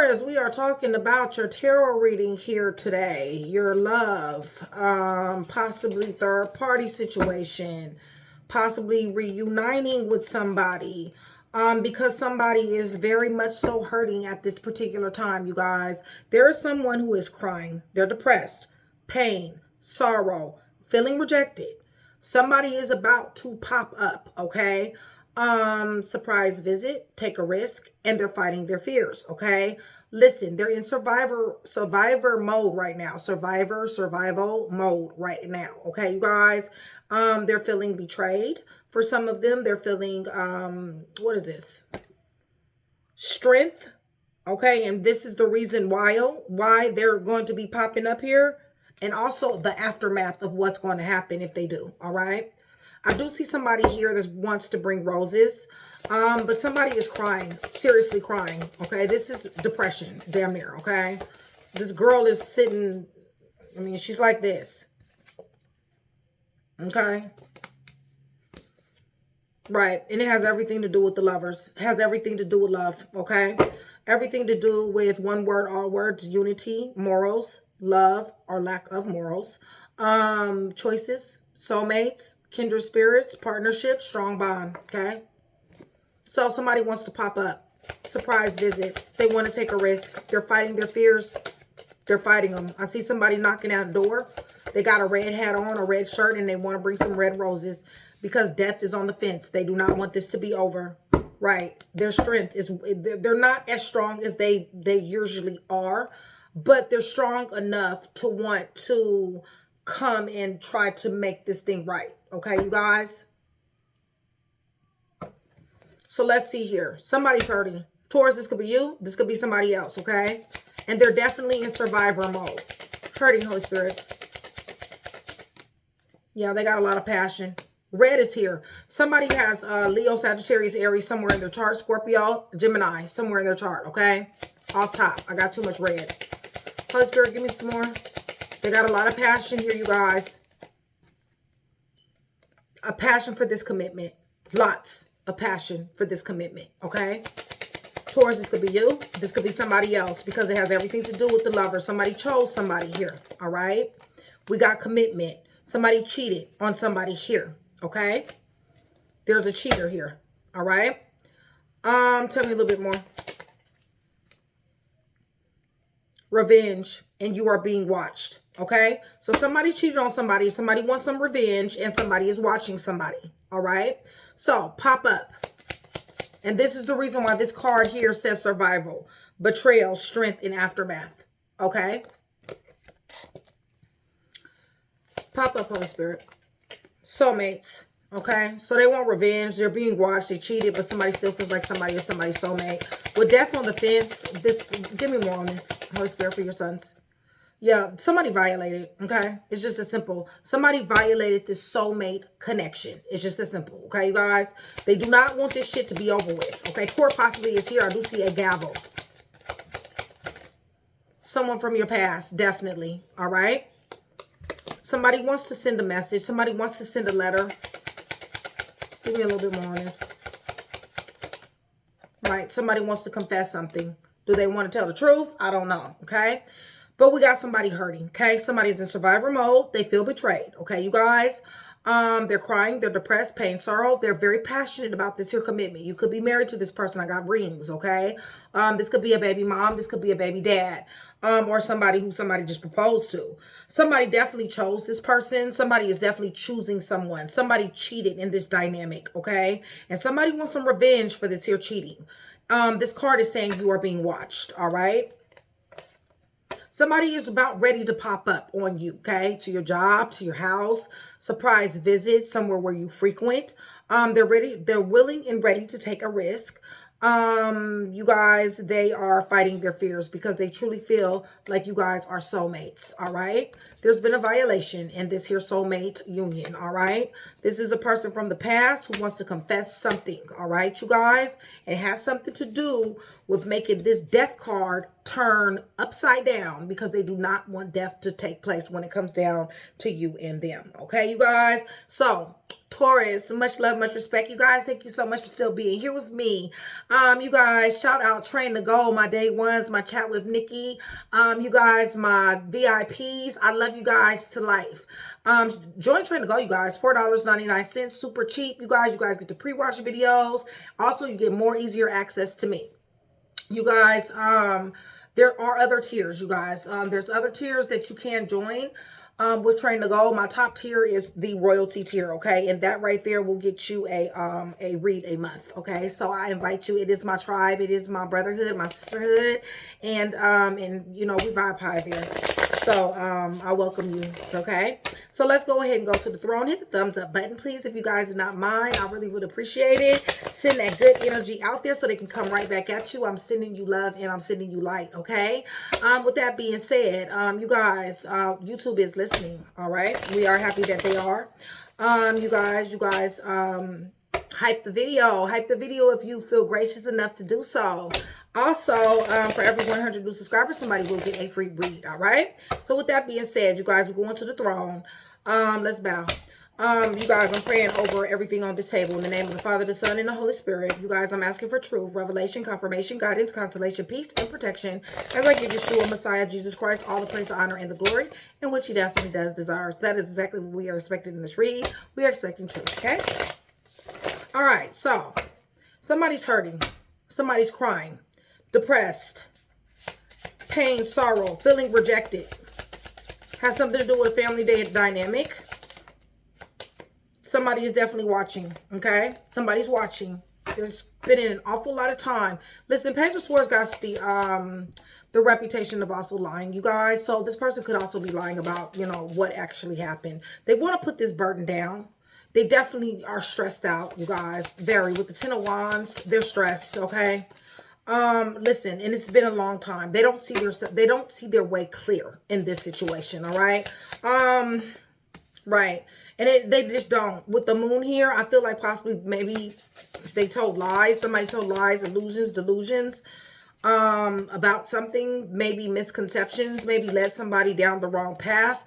Taurus, we are talking about your tarot reading here today. Your love, possibly third party situation, possibly reuniting with somebody, because somebody is very much so hurting at this particular time, you guys. There is someone who is crying. They're depressed, pain, sorrow, feeling rejected. Somebody is about to pop up, okay? Surprise visit, take a risk, and they're fighting their fears, okay? Listen, they're in survivor mode right now. Survival mode right now, okay, you guys? They're feeling betrayed. For some of them, they're feeling, what is this? Strength, okay? And this is the reason why they're going to be popping up here. And also the aftermath of what's going to happen if they do, all right? I do see somebody here that wants to bring roses, but somebody is crying, seriously crying, okay? This is depression, damn near, okay? This girl is sitting, I mean, she's like this, okay? Right, and it has everything to do with the lovers. It has everything to do with love, okay? Everything to do with one word, all words, unity, morals, love, or lack of morals, choices, soulmates, kindred spirits, partnership, strong bond, okay? So somebody wants to pop up, surprise visit. They want to take a risk. They're fighting their fears. They're fighting them. I see somebody knocking at a door. They got a red hat on, a red shirt, and they want to bring some red roses because death is on the fence. They do not want this to be over, right? Their strength is, they're not as strong as they usually are, but they're strong enough to want to come and try to make this thing right. Okay, you guys? So let's see here. Somebody's hurting. Taurus, this could be you. This could be somebody else, okay? And they're definitely in survivor mode. Hurting, Holy Spirit. Yeah, they got a lot of passion. Red is here. Somebody has Leo, Sagittarius, Aries somewhere in their chart. Scorpio, Gemini somewhere in their chart, okay? Off top. I got too much red. Holy Spirit, give me some more. They got a lot of passion here, you guys. A passion for this commitment. Lots of passion for this commitment, okay? Taurus, this could be you. This could be somebody else because it has everything to do with the lover. Somebody chose somebody here, all right? We got commitment. Somebody cheated on somebody here, okay? There's a cheater here, all right? Tell me a little bit more. Revenge, and you are being watched. Okay, so somebody cheated on somebody, somebody wants some revenge, and somebody is watching somebody. All right, so pop up, and this is the reason why this card here says survival, betrayal, strength, and aftermath. Okay, pop up, Holy Spirit. Soulmates. Okay, so they want revenge. They're being watched. They cheated, but somebody still feels like somebody is somebody's soulmate. With death on the fence, this, give me more on this, Holy Spirit, for your sons. Yeah, somebody violated, okay? It's just as simple. Somebody violated this soulmate connection. It's just as simple, okay, you guys? They do not want this shit to be over with, okay? Court possibly is here. I do see a gavel. Someone from your past, definitely, all right? Somebody wants to send a message. Somebody wants to send a letter. Give me a little bit more on this. Right, somebody wants to confess something. Do they want to tell the truth? I don't know, okay? But we got somebody hurting, okay? Somebody's in survivor mode. They feel betrayed, okay, you guys? They're crying. They're depressed, pain, sorrow. They're very passionate about this here commitment. You could be married to this person. I got rings, okay? This could be a baby mom. This could be a baby dad. Or somebody who somebody just proposed to. Somebody definitely chose this person. Somebody is definitely choosing someone. Somebody cheated in this dynamic, okay? And somebody wants some revenge for this here cheating. This card is saying you are being watched, all right? Somebody is about ready to pop up on you, okay? To your job, to your house, surprise visit, somewhere where you frequent. They're ready, they're willing and ready to take a risk. You guys, they are fighting their fears because they truly feel like you guys are soulmates, all right? There's been a violation in this here soulmate union, all right? This is a person from the past who wants to confess something, all right, you guys? It has something to do with making this death card turn upside down because they do not want death to take place when it comes down to you and them. Okay, you guys? So, Taurus, much love, much respect. You guys, thank you so much for still being here with me. You guys, shout out Train to Go, my day ones, my chat with Nikki. You guys, my VIPs. I love you guys to life. Join Train to Go, you guys. $4.99, super cheap. You guys get to pre-watch videos. Also, you get more easier access to me. You guys, there are other tiers, you guys. There's other tiers that you can join. With Train to Go. My top tier is the royalty tier, okay? And that right there will get you a read a month, okay? So I invite you. It is my tribe. It is my brotherhood, my sisterhood, and you know, we vibe high there. So I welcome you, okay? So let's go ahead and go to the throne. Hit the thumbs up button, please, if you guys do not mind. I really would appreciate it. Send that good energy out there so they can come right back at you. I'm sending you love and I'm sending you light, okay? With that being said, you guys, YouTube is listening, all right? We are happy that they are. You guys, hype the video. Hype the video if you feel gracious enough to do so. Also, for every 100 new subscribers, somebody will get a free read, all right? So with that being said, you guys, we're going to the throne. Let's bow. You guys, I'm praying over everything on this table in the name of the Father, the Son, and the Holy Spirit. You guys, I'm asking for truth, revelation, confirmation, guidance, consolation, peace, and protection. As I give Yeshua, Messiah, Jesus Christ, all the praise, the honor, and the glory, in which he definitely does desire. That is exactly what we are expecting in this read. We are expecting truth, okay? All right, so somebody's hurting. Somebody's crying. Depressed, pain, sorrow, feeling rejected. Has something to do with family dynamic. Somebody is definitely watching, okay? Somebody's watching. They're spending an awful lot of time. Listen, Page of Swords got the reputation of also lying, you guys. So this person could also be lying about, you know, what actually happened. They want to put this burden down. They definitely are stressed out, you guys. Very. With the Ten of Wands, they're stressed, okay? Listen, and it's been a long time. They don't see their way clear in this situation, all right? Right. And they just don't. With the moon here, I feel like possibly maybe they told lies. Somebody told lies, illusions, delusions, about something, maybe misconceptions, maybe led somebody down the wrong path.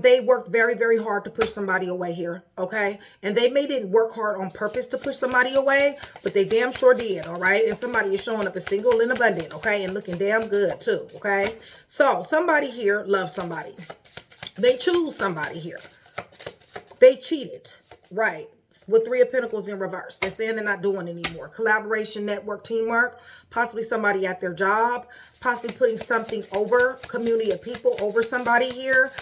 They worked very, very hard to push somebody away here, okay? And they may didn't work hard on purpose to push somebody away, but they damn sure did, all right? And somebody is showing up as single and abundant, okay? And looking damn good, too, okay? So, somebody here loves somebody. They choose somebody here. They cheated, right? With Three of Pentacles in reverse. They're saying they're not doing anymore. Collaboration, network, teamwork. Possibly somebody at their job. Possibly putting something over, community of people over somebody here.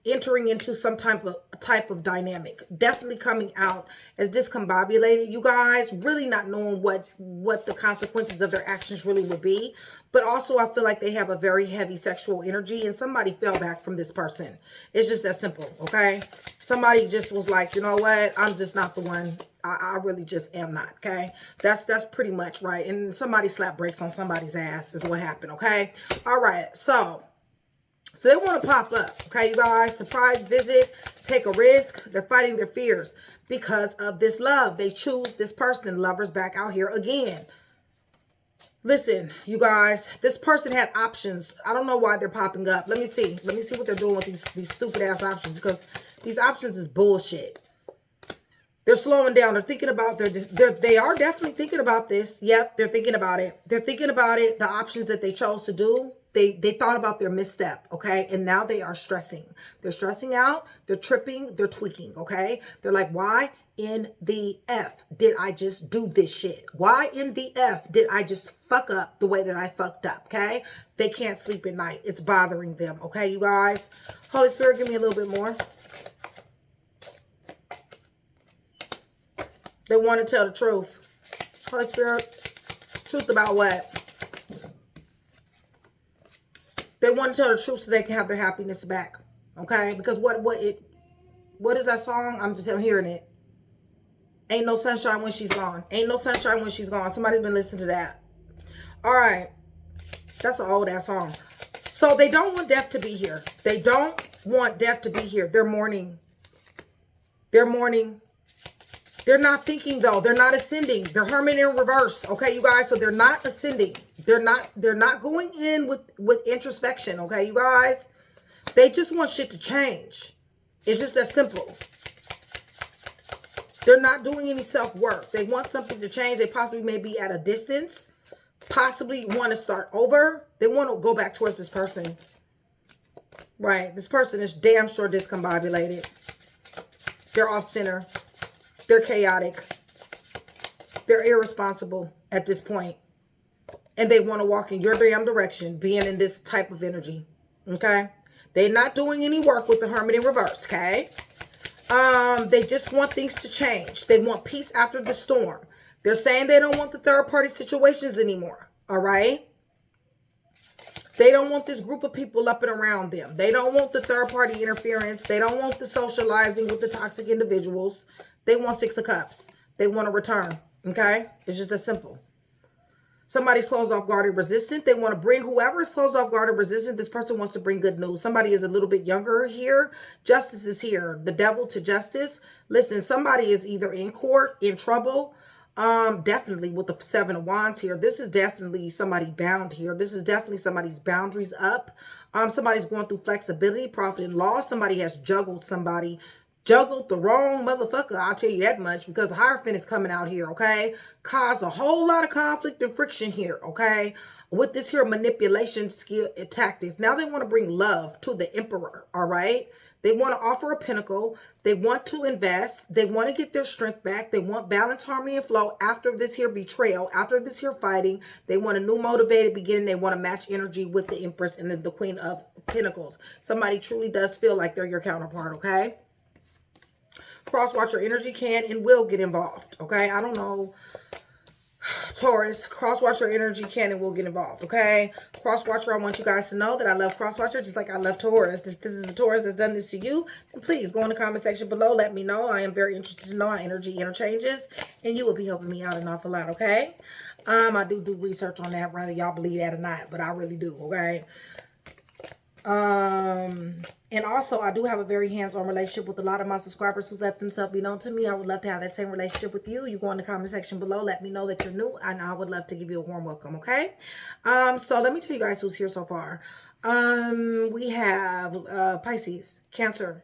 Entering into some type of dynamic. Definitely coming out as discombobulated. You guys really not knowing what the consequences of their actions really would be. But also I feel like they have a very heavy sexual energy and somebody fell back from this person. It's just that simple, okay? Somebody just was like, you know what? I'm just not the one. I really just am not, okay? That's pretty much right. And somebody slapped brakes on somebody's ass is what happened, okay? All right, so they want to pop up, okay, you guys? Surprise visit, take a risk. They're fighting their fears because of this love. They choose this person. Lovers back out here again. Listen, you guys, this person had options. I don't know why they're popping up. Let me see. Let me see what they're doing with these stupid-ass options because these options is bullshit. They're slowing down. They're thinking about they are definitely thinking about this. Yep, they're thinking about it. They're thinking about it. The options that they chose to do. They thought about their misstep, okay? And now they are stressing. They're stressing out. They're tripping. They're tweaking, okay? They're like, why in the F did I just do this shit? Why in the F did I just fuck up the way that I fucked up, okay? They can't sleep at night. It's bothering them, okay, you guys? Holy Spirit, give me a little bit more. They want to tell the truth. Holy Spirit, truth about what? They want to tell the truth so they can have their happiness back. Okay? Because what is that song? I'm hearing it. Ain't no sunshine when she's gone. Ain't no sunshine when she's gone. Somebody's been listening to that. All right. That's an old ass song. So they don't want death to be here. They don't want death to be here. They're mourning. They're mourning. They're not thinking though. They're not ascending. They're hermit in reverse. Okay, you guys. So they're not ascending. They're not going in with introspection. Okay, you guys. They just want shit to change. It's just that simple. They're not doing any self-work. They want something to change. They possibly may be at a distance. Possibly want to start over. They want to go back towards this person. Right. This person is damn sure discombobulated. They're off center. They're chaotic. They're irresponsible at this point. And they want to walk in your damn direction, being in this type of energy. Okay? They're not doing any work with the hermit in reverse, okay? They just want things to change. They want peace after the storm. They're saying they don't want the third-party situations anymore, all right? They don't want this group of people up and around them. They don't want the third-party interference. They don't want the socializing with the toxic individuals. They want 6 of Cups. They want to return, okay? It's just that simple. Somebody's closed off guard and resistant. They want to bring whoever is closed off guard and resistant. This person wants to bring good news. Somebody is a little bit younger here. Justice is here. The devil to justice. Listen, somebody is either in court, in trouble. Definitely with the 7 of Wands here. This is definitely somebody bound here. This is definitely somebody's boundaries up. Somebody's going through flexibility, profit and loss. Somebody has juggled somebody. Juggled the wrong motherfucker, I'll tell you that much, because the Hierophant is coming out here, okay? Cause a whole lot of conflict and friction here, okay? With this here manipulation skill tactics. Now they want to bring love to the Emperor, all right? They want to offer a pinnacle. They want to invest. They want to get their strength back. They want balance, harmony, and flow after this here betrayal, after this here fighting. They want a new motivated beginning. They want to match energy with the Empress and the Queen of Pentacles. Somebody truly does feel like they're your counterpart, okay? Cross-watcher energy can and will get involved, okay? I don't know. Taurus, cross-watcher energy can and will get involved, okay? Cross-watcher, I want you guys to know that I love cross-watcher just like I love Taurus. If this is a Taurus that's done this to you, then please go in the comment section below. Let me know. I am very interested to know how energy interchanges, and you will be helping me out an awful lot, okay? I do research on that, whether y'all believe that or not, but I really do, okay? And also I do have a very hands-on relationship with a lot of my subscribers who's let themselves be known to me. I would love to have that same relationship with you. You go in the comment section below, let me know that you're new, and I would love to give you a warm welcome, okay? So let me tell you guys who's here so far. We have Pisces, Cancer,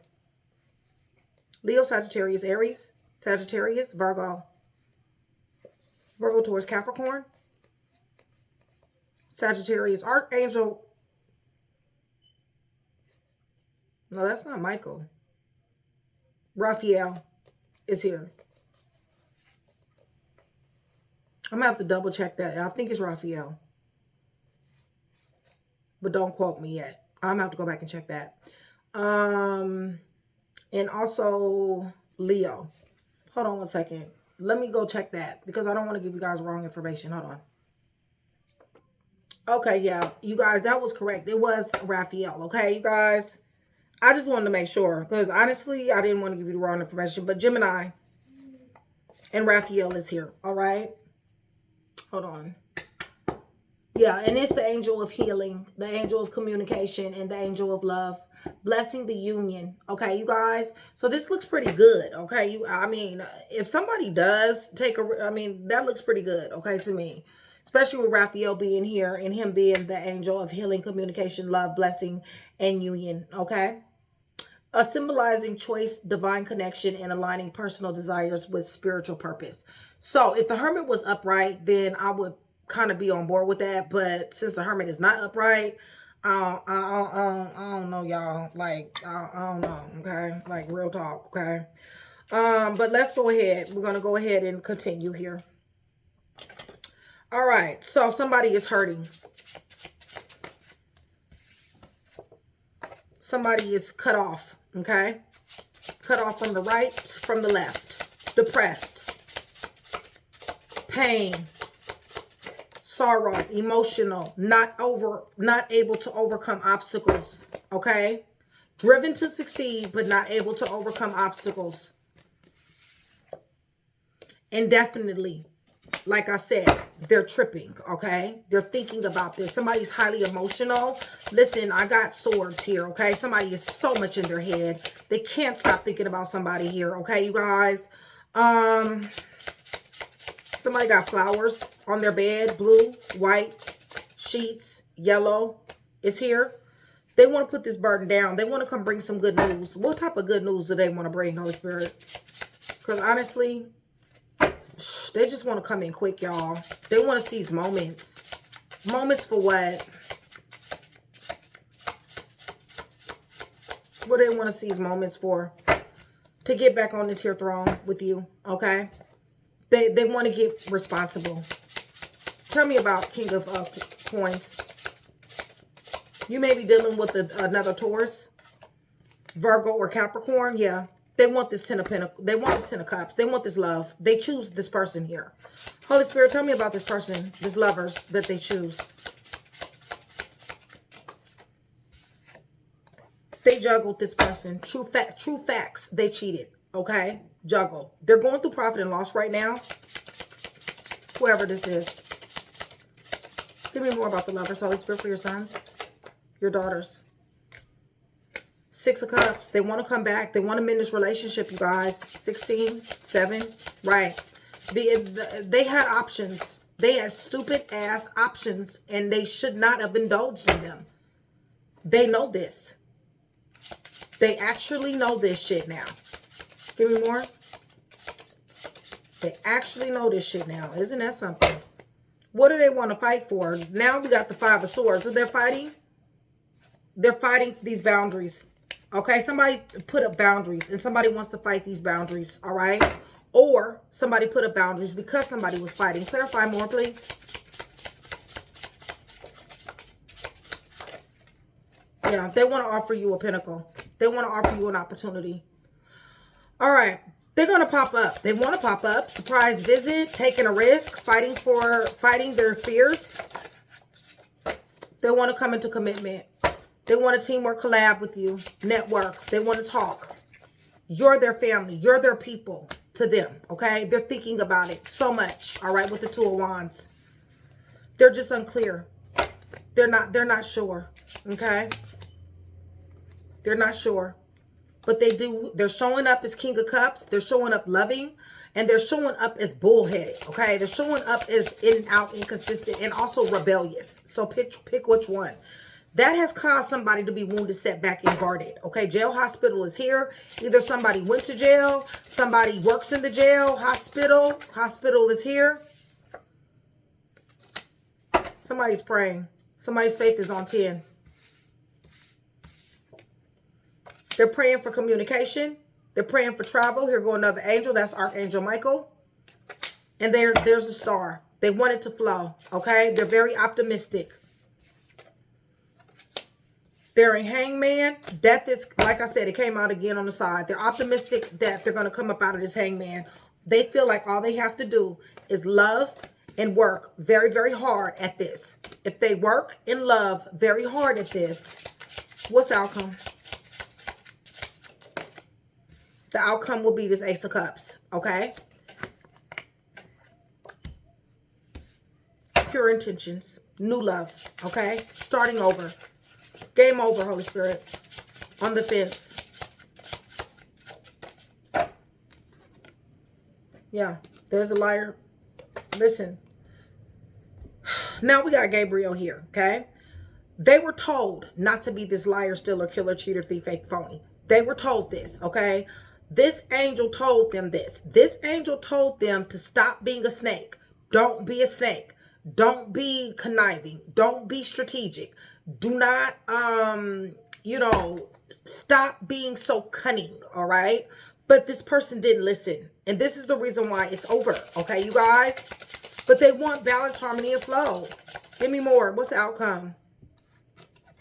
Leo, Sagittarius, Aries, Sagittarius, Virgo, Taurus, Capricorn, Sagittarius, Archangel. No, that's not Michael. Raphael is here. I'm going to have to double check that. I think it's Raphael. But don't quote me yet. I'm going to have to go back and check that. And also Leo. Hold on one second. Let me go check that because I don't want to give you guys wrong information. Hold on. Okay, yeah. You guys, that was correct. It was Raphael. Okay, you guys. I just wanted to make sure because honestly, I didn't want to give you the wrong information. But Gemini and Raphael is here. All right. Hold on. Yeah, and it's the angel of healing, the angel of communication, and the angel of love. Blessing the union. Okay, you guys. So this looks pretty good. Okay. I mean, if somebody does take that looks pretty good. Okay, to me. Especially with Raphael being here and him being the angel of healing, communication, love, blessing, and union. Okay. Symbolizing choice, divine connection, and aligning personal desires with spiritual purpose. So if the Hermit was upright, then I would kind of be on board with that. But since the Hermit is not upright, I don't know, y'all. Like, I don't know, okay? Like, real talk, okay? But let's go ahead. We're going to go ahead and continue here. All right, so somebody is hurting. Somebody is cut off, okay? Cut off from the right, from the left. Depressed. Pain. Sorrow. Emotional. Not able to overcome obstacles, okay? Driven to succeed, but not able to overcome obstacles. Indefinitely. Like I said, they're tripping, okay? They're thinking about this. Somebody's highly emotional. Listen, I got swords here, okay? Somebody is so much in their head. They can't stop thinking about somebody here, okay, you guys? Somebody got flowers on their bed, blue, white, sheets, yellow. It's here. They want to put this burden down. They want to come bring some good news. What type of good news do they want to bring, Holy Spirit? Because honestly, they just want to come in quick, y'all. They want to seize moments. Moments for what? What do they want to seize moments for? To get back on this here throne with you, okay? They want to get responsible. Tell me about King of Coins. You may be dealing with another Taurus, Virgo, or Capricorn. Yeah, they want this Ten of Pentacles. They want this Ten of Cups. They want this love. They choose this person here. Holy Spirit, tell me about this person, this lovers that they choose. They juggled this person. True facts. They cheated. Okay? Juggle. They're going through profit and loss right now. Whoever this is. Give me more about the lovers, Holy Spirit, for your sons, your daughters. Six of Cups. They want to come back. They want to mend this relationship, you guys. 16, 7. Right. They had options. They had stupid ass options, and they should not have indulged in them. They know this. They actually know this shit now. Give me more. They actually know this shit now. Isn't that something? What do they want to fight for? Now we got the Five of Swords. So they're fighting. They're fighting for these boundaries. Okay, somebody put up boundaries, and somebody wants to fight these boundaries. All right, or somebody put up boundaries because somebody was fighting. Clarify more, please. Yeah, they want to offer you a pinnacle. They want to offer you an opportunity. All right. They're going to pop up. They want to pop up. Surprise visit. Taking a risk. Fighting their fears. They want to come into commitment. They want to teamwork, collab with you. Network. They want to talk. You're their family. You're their people to them. Okay? They're thinking about it so much. All right? With the Two of Wands. They're just unclear. They're not sure. Okay? They're not sure. But they're showing up as King of Cups. They're showing up loving. And they're showing up as bullheaded. Okay? They're showing up as in and out, inconsistent, and also rebellious. So pick which one. That has caused somebody to be wounded, set back, and guarded. Okay? Jail, hospital is here. Either somebody went to jail. Somebody works in the jail. Hospital. Hospital is here. Somebody's praying. Somebody's faith is on 10. They're praying for communication. They're praying for travel. Here go another angel. That's Archangel Michael. And there's a star. They want it to flow. Okay? They're very optimistic. They're a hangman. Death is, like I said, it came out again on the side. They're optimistic that they're going to come up out of this hangman. They feel like all they have to do is love and work very, very hard at this. If they work and love very hard at this, what's the outcome? The outcome will be this Ace of Cups, okay? Pure intentions, new love, okay? Starting over. Game over, Holy Spirit. On the fence. Yeah, there's a liar. Listen. Now we got Gabriel here, okay? They were told not to be this liar, stealer, killer, cheater, thief, fake, phony. They were told this, okay? This angel told them this. This angel told them to stop being a snake. Don't be a snake. Don't be conniving. Don't be strategic. Do not, stop being so cunning, all right? But this person didn't listen. And this is the reason why it's over, okay, you guys? But they want balance, harmony, and flow. Give me more. What's the outcome?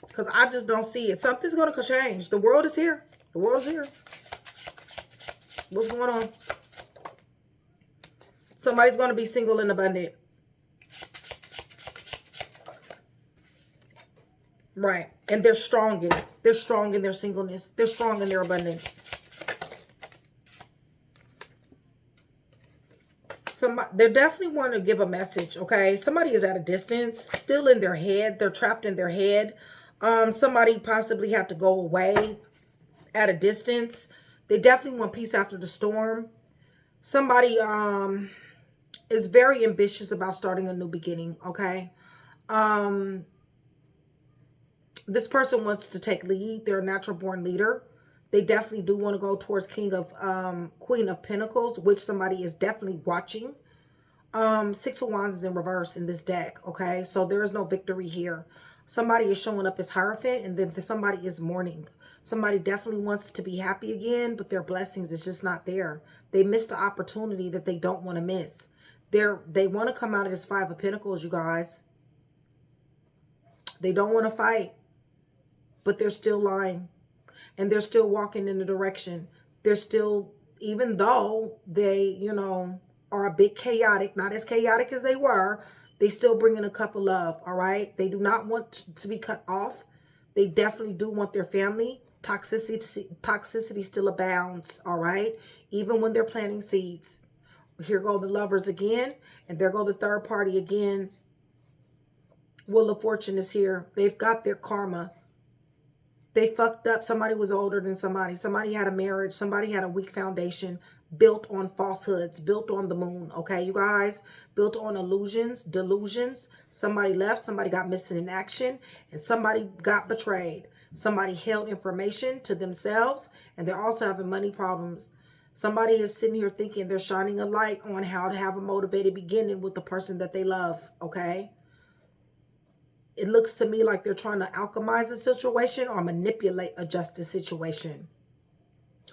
Because I just don't see it. Something's going to change. The world is here. The world's here. What's going on? Somebody's going to be single and abundant. Right. And they're strong in it. They're strong in their singleness. They're strong in their abundance. They definitely want to give a message, okay? Somebody is at a distance, still in their head. They're trapped in their head. Somebody possibly had to go away at a distance. They definitely want peace after the storm. Somebody is very ambitious about starting a new beginning, okay? This person wants to take lead. They're a natural born leader. They definitely do want to go towards Queen of Pentacles, which somebody is definitely watching. Six of Wands is in reverse in this deck, okay? So there is no victory here. Somebody is showing up as Hierophant, and then somebody is mourning. Somebody definitely wants to be happy again, but their blessings is just not there. They missed the opportunity that they don't want to miss. They want to come out of this Five of Pentacles, you guys. They don't want to fight, but they're still lying. And they're still walking in the direction. They're still, even though they, you know, are a bit chaotic, not as chaotic as they were, they still bring in a cup of love, all right? They do not want to be cut off. They definitely do want their family. Toxicity still abounds, all right? Even when they're planting seeds. Here go the Lovers again, and there go the third party again. Wheel of Fortune is here. They've got their karma. They fucked up. Somebody was older than somebody. Somebody had a marriage. Somebody had a weak foundation built on falsehoods, built on the moon. Okay, you guys? Built on illusions, delusions. Somebody left. Somebody got missing in action. And somebody got betrayed. Somebody held information to themselves. And they're also having money problems. Somebody is sitting here thinking they're shining a light on how to have a motivated beginning with the person that they love. Okay? It looks to me like they're trying to alchemize a situation or manipulate a justice situation.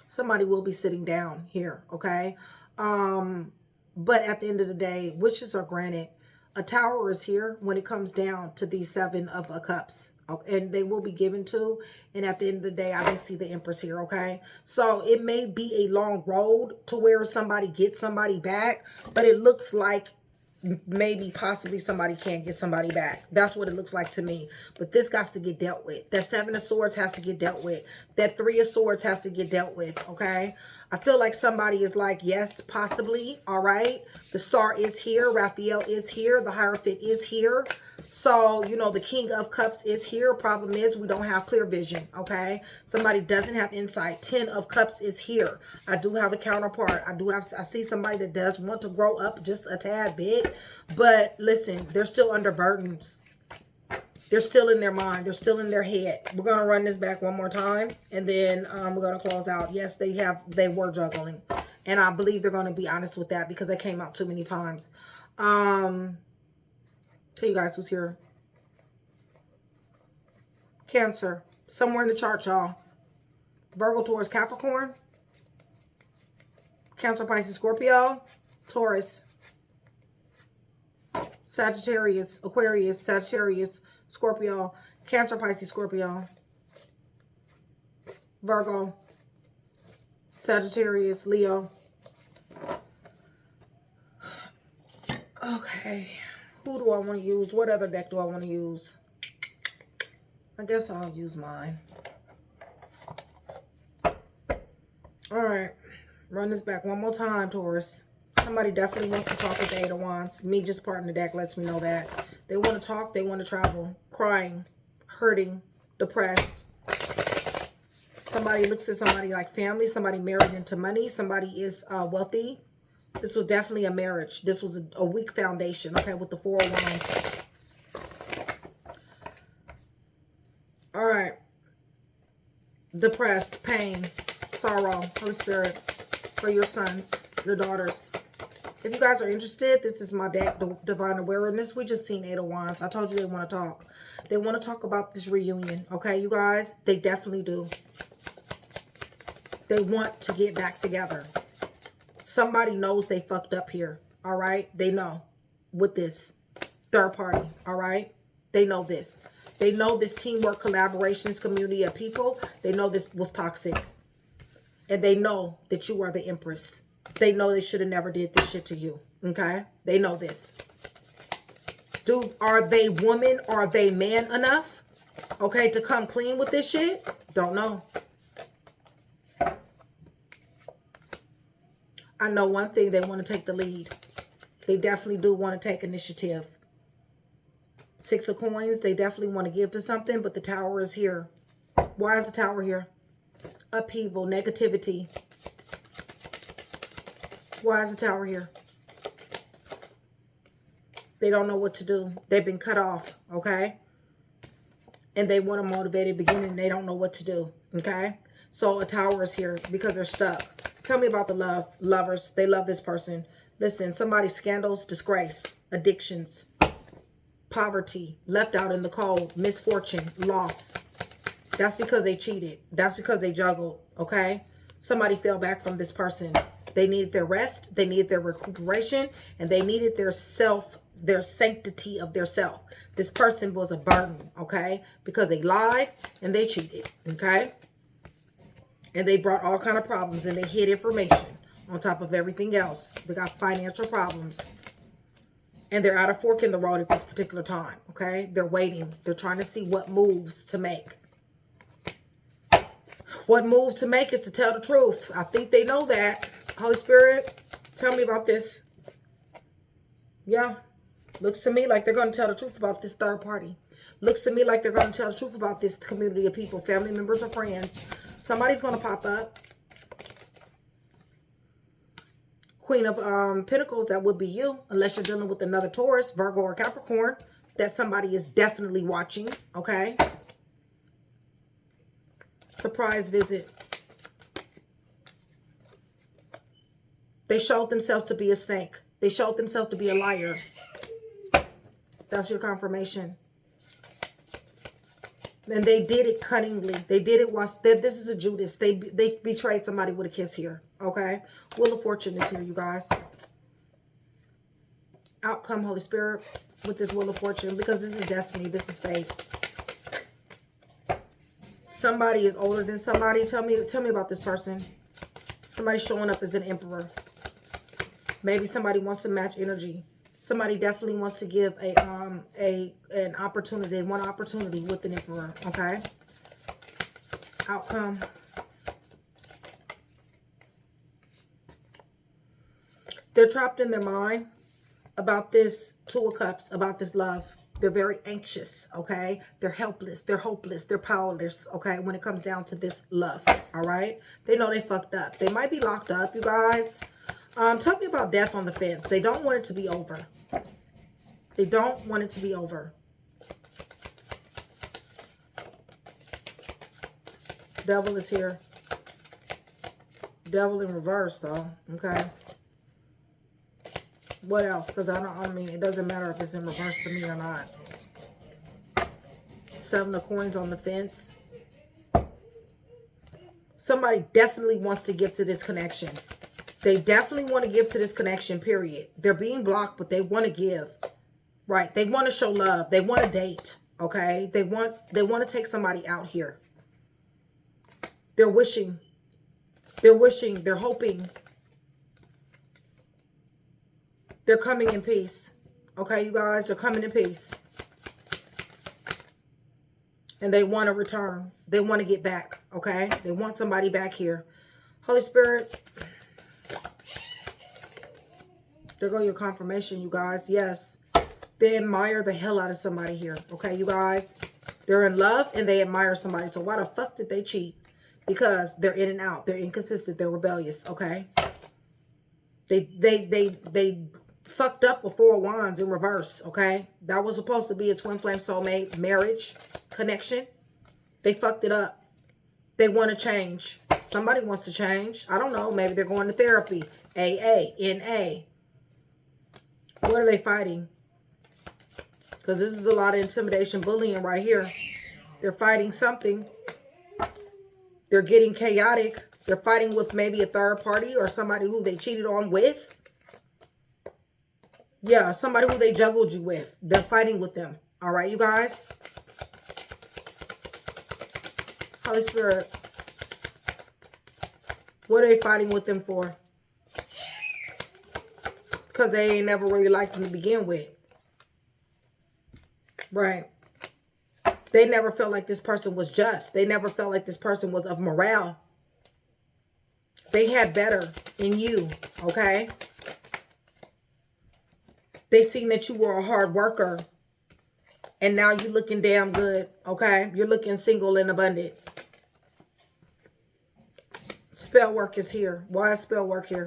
Somebody will be sitting down here, okay? But at the end of the day, wishes are granted. A Tower is here when it comes down to these Seven of Cups. And they will be given to. And at the end of the day, I do see the Empress here, okay? So it may be a long road to where somebody gets somebody back. But it looks like maybe possibly somebody can't get somebody back. That's what it looks like to me. But this got to get dealt with. That Seven of Swords has to get dealt with. That Three of Swords has to get dealt with, okay? I feel like somebody is like, yes, possibly, all right? The Star is here. Raphael is here. The Hierophant is here. So, you know, the King of Cups is here. Problem is we don't have clear vision, okay? Somebody doesn't have insight. 10 of Cups is here. I do have a counterpart. I see somebody that does want to grow up just a tad bit. But listen, they're still under burdens. They're still in their mind. They're still in their head. We're going to run this back one more time. And then we're going to close out. Yes, they were juggling. And I believe they're going to be honest with that because they came out too many times. Tell you guys who's here. Cancer. Somewhere in the chart, y'all. Virgo, Taurus, Capricorn. Cancer, Pisces, Scorpio. Taurus. Sagittarius, Aquarius, Sagittarius, Scorpio. Cancer, Pisces, Scorpio. Virgo. Sagittarius, Leo. Okay. Who do I want to use? What other deck do I want to use? I guess I'll use mine. Alright. Run this back one more time, Taurus. Somebody definitely wants to talk with the Eight of Wands. Me just parting the deck lets me know that. They want to talk. They want to travel. Crying. Hurting. Depressed. Somebody looks at somebody like family. Somebody married into money. Somebody is wealthy. This was definitely a marriage. This was a weak foundation, okay, with the Four of Wands. All right. Depressed, pain, sorrow, Holy Spirit, for your sons, your daughters. If you guys are interested, this is my deck, the Divine Awareness. We just seen Eight of Wands. I told you they want to talk. They want to talk about this reunion, okay, you guys? They definitely do. They want to get back together. Somebody knows they fucked up here, all right? They know with this third party, all right? They know this. They know this teamwork, collaborations, community of people. They know this was toxic. And they know that you are the Empress. They know they should have never did this shit to you, okay? They know this. Dude, are they woman? Are they man enough, okay, to come clean with this shit? Don't know. I know one thing, they want to take the lead. They definitely do want to take initiative. Six of Coins, they definitely want to give to something, but the Tower is here. Why is the Tower here? Upheaval, negativity. Why is the Tower here? They don't know what to do. They've been cut off, okay? And they want a motivated beginning. They don't know what to do, okay? So a Tower is here because they're stuck. Tell me about the lovers. They love this person. Listen, somebody's scandals, disgrace, addictions, poverty, left out in the cold, misfortune, loss. That's because they cheated. That's because they juggled, okay? Somebody fell back from this person. They needed their rest. They needed their recuperation. And they needed their sanctity of their self. This person was a burden, okay? Because they lied and they cheated, okay? And they brought all kind of problems and they hid information on top of everything else. They got financial problems. And they're at a fork in the road at this particular time, okay? They're waiting. They're trying to see what moves to make. What move to make is to tell the truth. I think they know that. Holy Spirit, tell me about this. Yeah. Looks to me like they're going to tell the truth about this third party. Looks to me like they're going to tell the truth about this community of people, family members or friends. Somebody's going to pop up. Queen of Pentacles, that would be you. Unless you're dealing with another Taurus, Virgo, or Capricorn. That somebody is definitely watching, okay? Surprise visit. They showed themselves to be a snake. They showed themselves to be a liar. That's your confirmation. And they did it cunningly. They did it while this is a Judas. They betrayed somebody with a kiss here. Okay. Wheel of Fortune is here, you guys. Outcome, Holy Spirit, with this Wheel of Fortune, because this is destiny. This is fate. Somebody is older than somebody. Tell me about this person. Somebody showing up as an emperor. Maybe somebody wants to match energy. Somebody definitely wants to give an opportunity, one opportunity with an emperor, okay? Outcome. They're trapped in their mind about this Two of Cups, about this love. They're very anxious, okay? They're helpless, they're hopeless, they're powerless, okay? When it comes down to this love, all right? They know they fucked up. They might be locked up, you guys. Tell me about death on the fence. They don't want it to be over. They don't want it to be over. Devil is here. Devil in reverse, though. Okay. What else? Because I mean, it doesn't matter if it's in reverse to me or not. 7 of coins on the fence. Somebody definitely wants to give to this connection. They definitely want to give to this connection, period. They're being blocked, but they want to give. Right. They want to show love. They want to date. Okay. They want to take somebody out here. They're wishing. They're wishing. They're hoping. They're coming in peace. Okay, you guys, they're coming in peace. And they want to return. They want to get back. Okay. They want somebody back here. Holy Spirit. There go your confirmation, you guys. Yes. They admire the hell out of somebody here. Okay, you guys. They're in love and they admire somebody. So why the fuck did they cheat? Because they're in and out. They're inconsistent. They're rebellious. Okay. They fucked up with 4 of Wands in reverse. Okay. That was supposed to be a twin flame soulmate marriage connection. They fucked it up. They want to change. Somebody wants to change. I don't know. Maybe they're going to therapy. AA. NA. What are they fighting? Because this is a lot of intimidation, bullying right here. They're fighting something. They're getting chaotic. They're fighting with maybe a third party or somebody who they cheated on with. Yeah, somebody who they juggled you with. They're fighting with them. All right, you guys? Holy Spirit. What are they fighting with them for? Because they ain't never really liked them to begin with. Right. They never felt like this person was just. They never felt like this person was of morale. They had better in you, okay? They seen that you were a hard worker. And now you're looking damn good, okay? You're looking single and abundant. Spell work is here. Why is spell work here?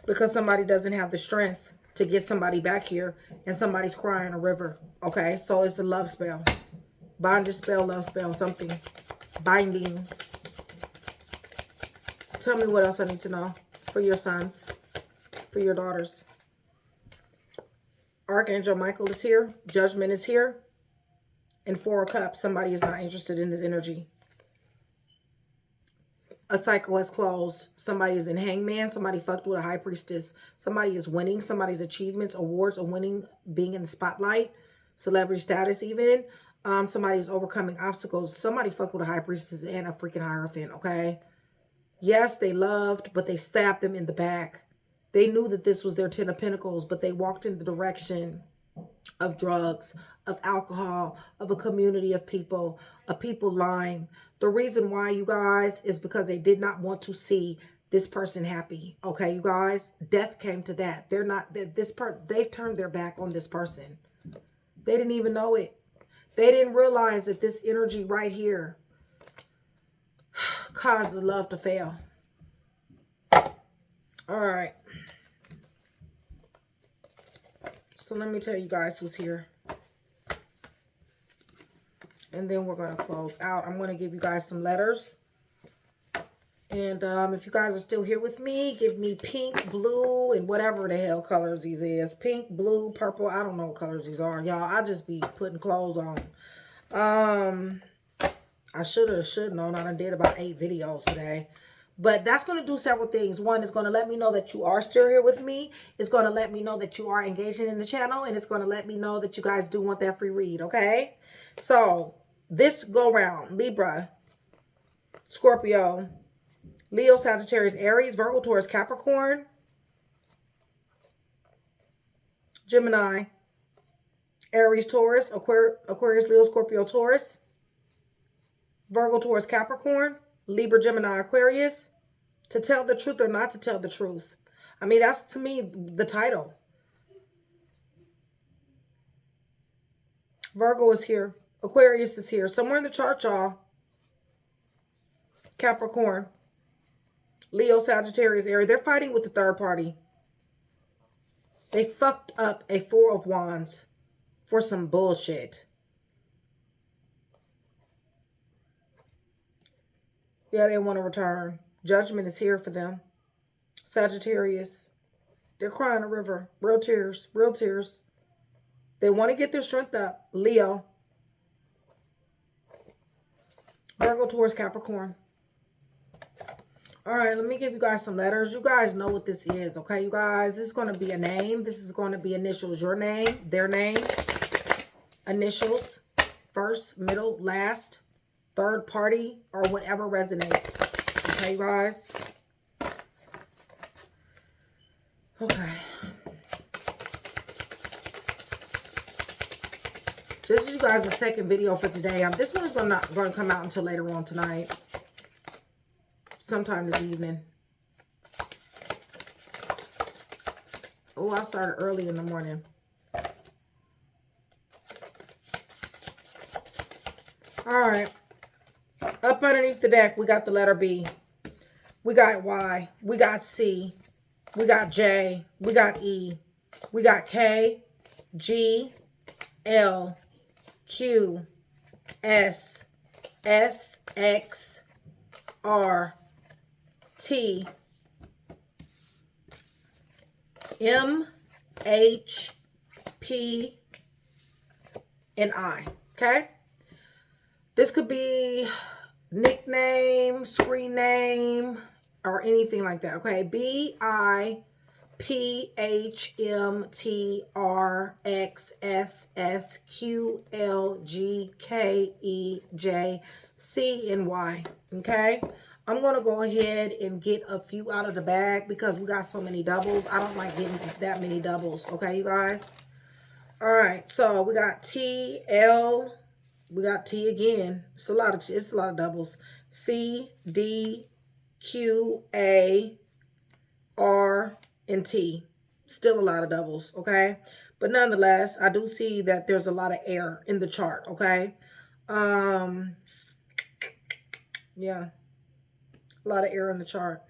because somebody doesn't have the strength to get somebody back here, and somebody's crying a river. Okay, so it's a love spell. Bondage spell, love spell, something. Binding. Tell me what else I need to know for your sons, for your daughters. Archangel Michael is here. Judgment is here. And Four of Cups. Somebody is not interested in this energy. A cycle has closed. Somebody is in Hangman. Somebody fucked with a High Priestess. Somebody is winning. Somebody's achievements, awards, or winning, being in the spotlight. Celebrity status even. Somebody is overcoming obstacles. Somebody fucked with a High Priestess and a freaking Hierophant, okay? Yes, they loved, but they stabbed them in the back. They knew that this was their 10 of Pentacles, but they walked in the direction of drugs, of alcohol, of a community of people lying. The reason why, you guys, is because they did not want to see this person happy. Okay, you guys, death came to that. They've turned their back on this person. They didn't even know it. They didn't realize that this energy right here caused the love to fail. All right. So let me tell you guys who's here. And then we're going to close out. I'm going to give you guys some letters. And if you guys are still here with me, give me pink, blue, and whatever the hell colors these is. Pink, blue, purple. I don't know what colors these are. Y'all, I just be putting clothes on. I should have known. I done did about 8 videos today. But that's going to do several things. One, it's going to let me know that you are still here with me. It's going to let me know that you are engaging in the channel. And it's going to let me know that you guys do want that free read, okay? So, this go round. Libra, Scorpio, Leo, Sagittarius, Aries, Virgo, Taurus, Capricorn, Gemini, Aries, Taurus, Aquarius, Leo, Scorpio, Taurus, Virgo, Taurus, Capricorn, Libra, Gemini, Aquarius. To tell the truth or not to tell the truth. I mean, that's, to me, the title. Virgo is here. Aquarius is here. Somewhere in the chart, y'all. Capricorn, Leo, Sagittarius, Aries. They're fighting with the third party. They fucked up a 4 of Wands for some bullshit. Yeah, they want to return. Judgment is here for them. Sagittarius. They're crying a river. Real tears. Real tears. They want to get their strength up. Leo. Virgo, Taurus, Capricorn. All right, let me give you guys some letters. You guys know what this is, okay, you guys? This is going to be a name. This is going to be initials. Your name, their name, initials, first, middle, last, third party, or whatever resonates. Okay, you guys? Okay. This is you guys' second video for today. This one is not going to come out until later on tonight. Sometime this evening. Oh, I started early in the morning. All right. Up underneath the deck, we got the letter B. We got Y. We got C. We got J. We got E. We got K, G, L, Q, S, S, X, R, T, M, H, P, and I. Okay? This could be nickname, screen name, or anything like that. Okay? B-I-P-H-M-T-R-X-S-S-Q-L-G-K-E-J-C and Y. Okay? I'm going to go ahead and get a few out of the bag because we got so many doubles. I don't like getting that many doubles. Okay, you guys? All right. So we got T, L. We got T again. It's a lot of doubles. C, D, Q, A, R, and T. Still a lot of doubles, okay? But nonetheless, I do see that there's a lot of air in the chart, okay? Yeah. A lot of air in the chart.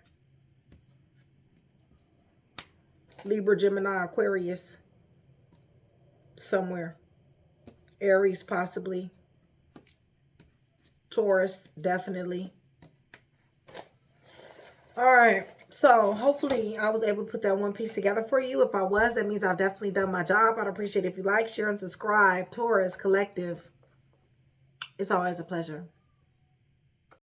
Libra, Gemini, Aquarius. Somewhere. Aries, possibly. Taurus, definitely. All right. So hopefully I was able to put that one piece together for you. If I was, that means I've definitely done my job. I'd appreciate it if you like, share, and subscribe. Taurus Collective. It's always a pleasure.